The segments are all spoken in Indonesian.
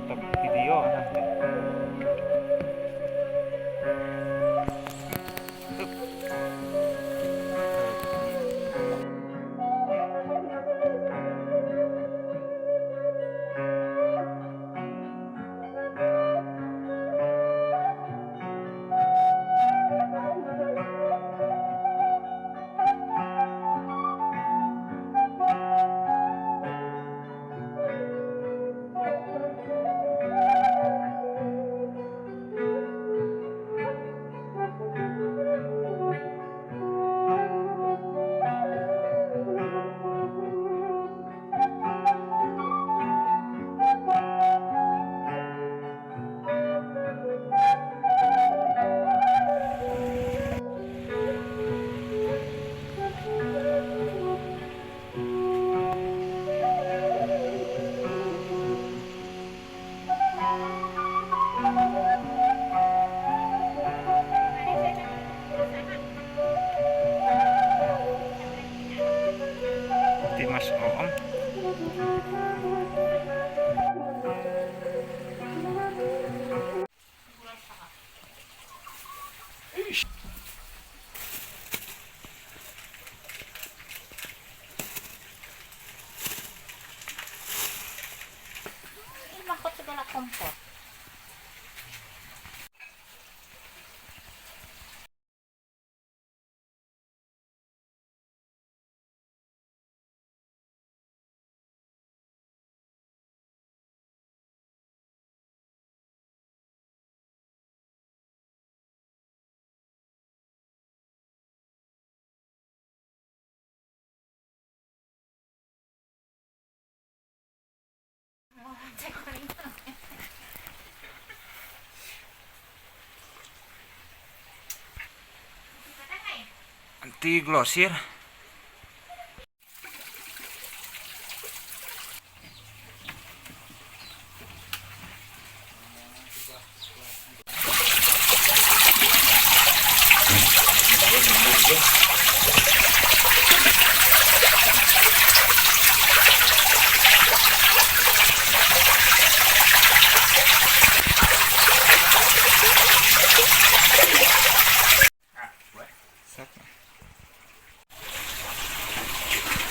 Stop video nanti. Mas Oom. Ini mahkot segala kompor. Anti glosir.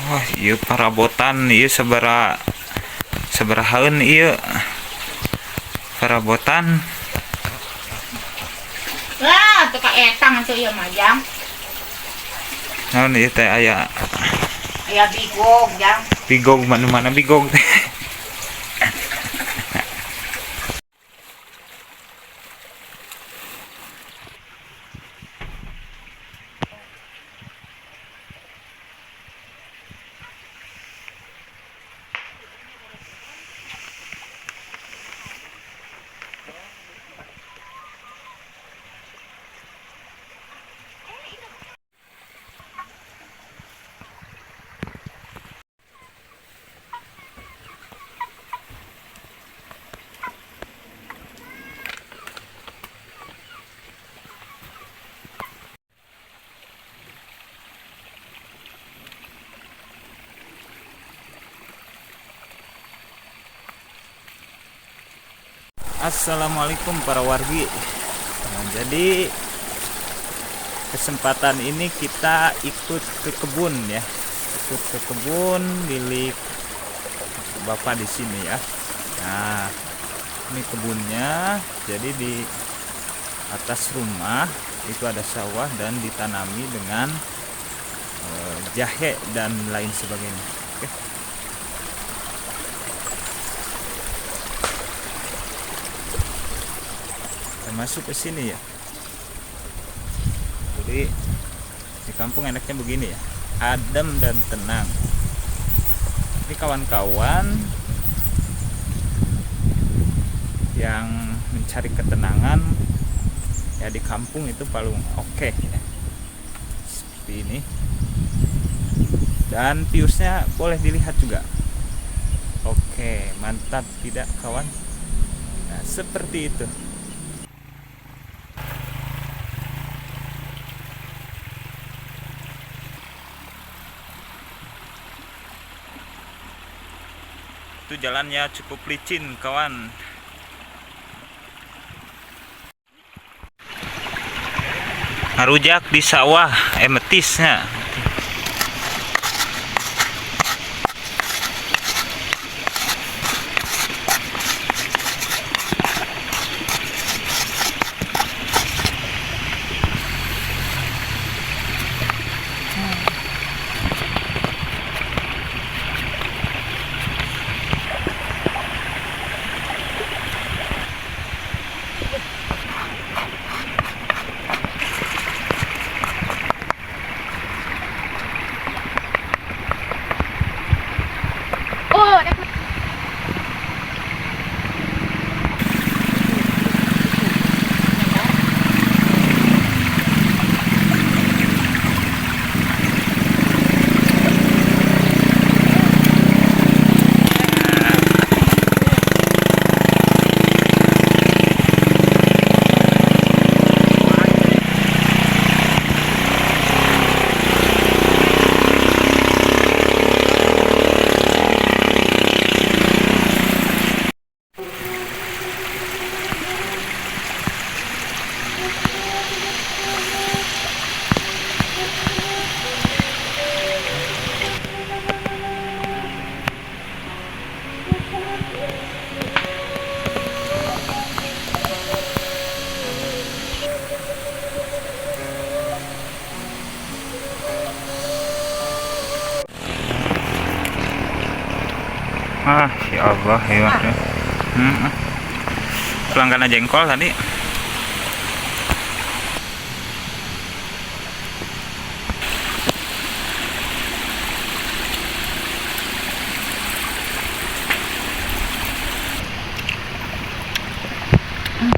Wah, iya parabotan iya seberahaun iya parabotan. Lah, tuh kak etang tuh ya majang. Naon ieu teh aya Aya bigog jang. bigog mana-mana bigog. Assalamualaikum para wargi. Nah, jadi kesempatan ini kita ikut ke kebun ya, ikut ke kebun milik bapak di sini ya. Nah, ini kebunnya. Jadi di atas rumah itu ada sawah dan ditanami dengan jahe dan lain sebagainya. Oke. Kita masuk ke sini ya. Jadi di kampung enaknya begini ya, adem dan tenang. Ini kawan-kawan yang mencari ketenangan ya, di kampung itu paling oke ya. Seperti ini. Dan viewsnya boleh dilihat juga. Oke, mantap tidak kawan? Nah, seperti itu. Itu jalannya cukup licin kawan. Ngarujak di sawah emetisnya. Oh, dapat. Ya Allah, hebat ya. Pelanggan jengkol tadi.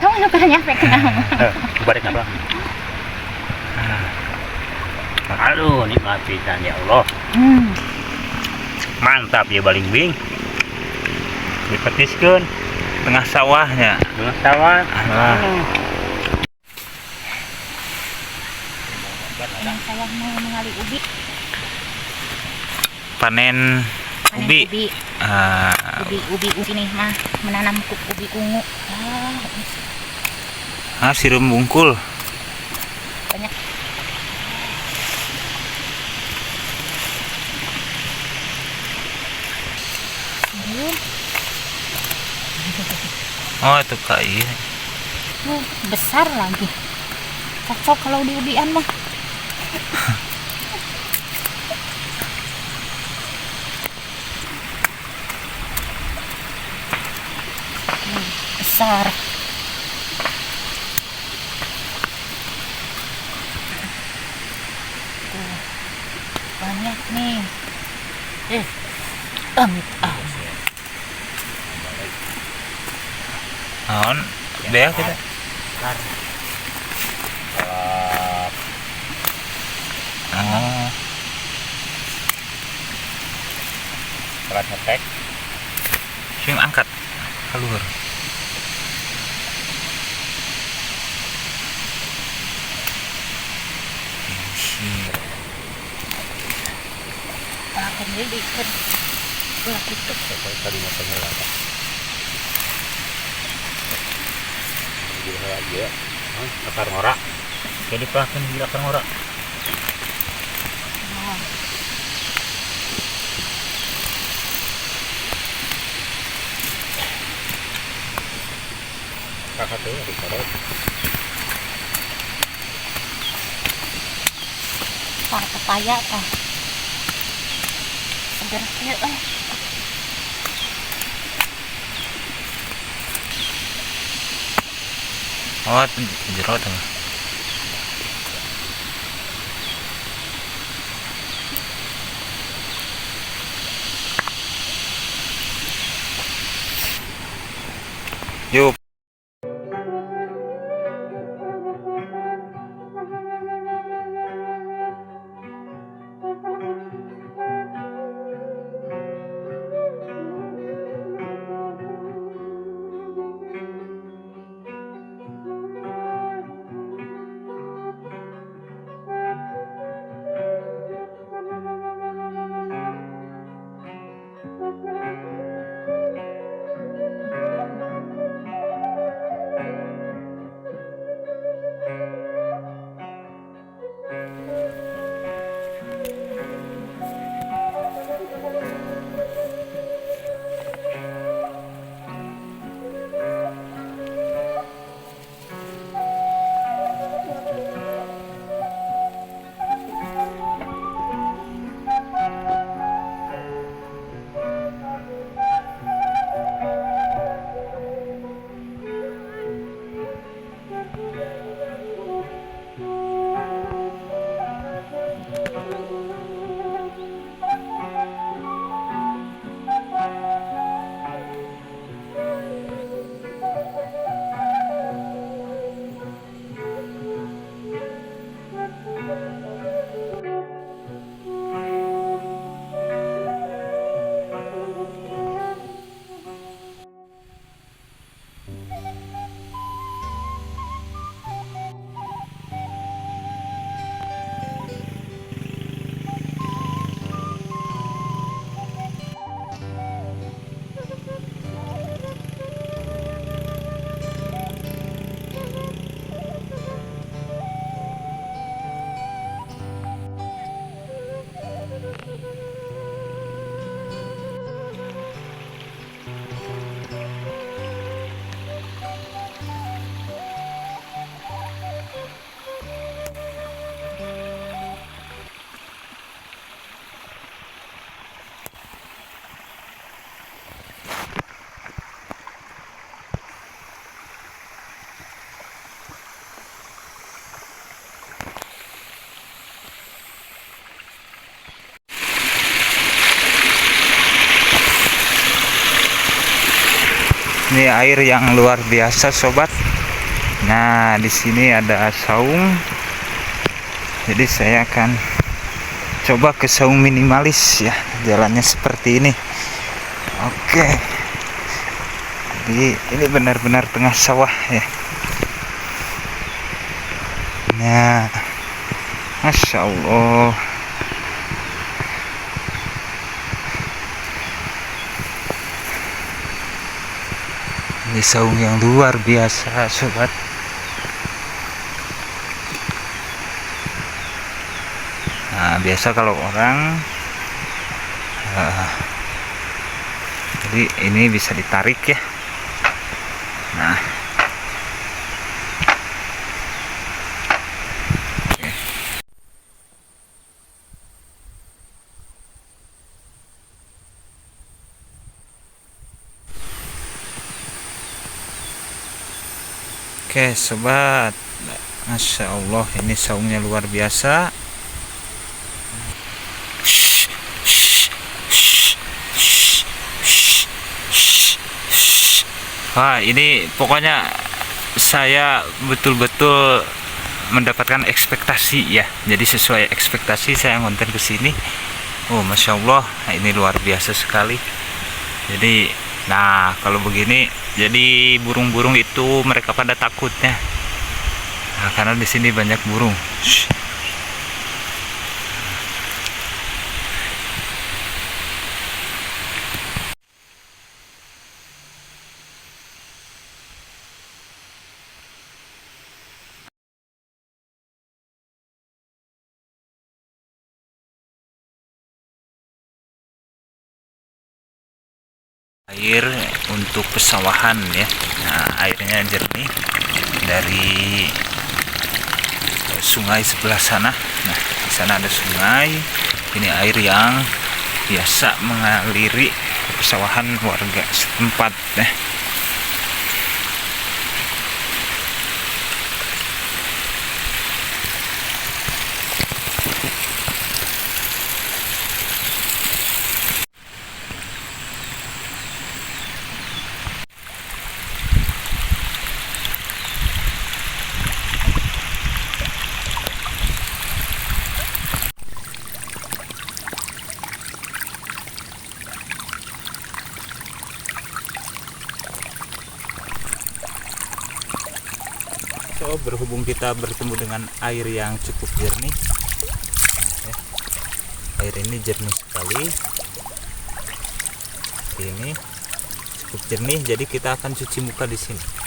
Kamu suka nyampe ke nama. Balik apa? Aduh, nikmat pisan ya Allah. Mantap ya baling bing. Dipetiskeun tengah sawahnya. Dengan sawah. Yang saya mau mengali ubi. Panen Panen ubi. Ubi ini mah menanam ubi ungu. Sirum bungkul. Banyak. Oh, itu kai. Besar lagi. Cocok kalau di ubian mah. Besar. Tuh, banyak nih. Amit. Naon? Bea kita. Oh, Salat hetek. sing angkat keluar. Akan jadi ikan. Gelap itu. Tadi matanya lah. Gila aja. Akar ngorak. Jadi pelakan gila akar ngorak. satu dicoret. Wah, pepaya seger ya. Oh, jero tuh. Yuk. Ini air yang luar biasa, sobat. Nah, di sini ada saung. Jadi saya akan coba ke saung minimalis ya. Jalannya seperti ini. Oke. Jadi ini benar-benar tengah sawah ya. Nah, Masya Allah. Ini saung yang luar biasa, sobat. Nah, biasa kalau orang jadi ini bisa ditarik ya. Nah, oke sobat, Masya Allah, ini saungnya luar biasa. Wah, ini pokoknya saya betul-betul mendapatkan ekspektasi ya. Jadi sesuai ekspektasi saya ngonten ke sini. Oh, Masya Allah, ini luar biasa sekali. Jadi, nah kalau begini, jadi burung-burung itu mereka pada takutnya. Nah, karena di sini banyak burung. Air untuk pesawahan ya. Nah, airnya jernih dari sungai sebelah sana. Nah, di sana ada sungai. Ini air yang biasa mengaliri pesawahan warga setempat ya. So, berhubung kita bertemu dengan air yang cukup jernih, ya, air ini jernih sekali. Ini cukup jernih, jadi kita akan cuci muka di sini.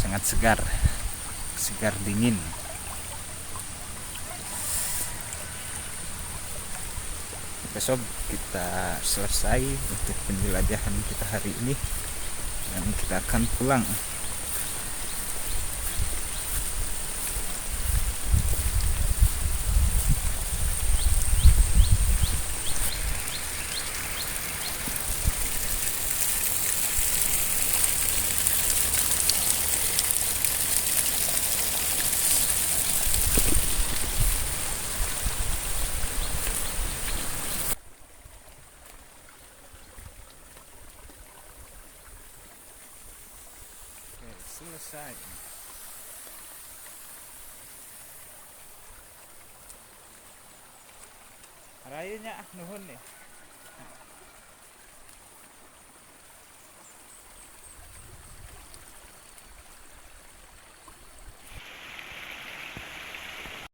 Sangat segar, segar dingin. Besok kita selesai untuk penjelajahan kita hari ini dan kita akan pulang. Selesai. Rayunya nuhun nih.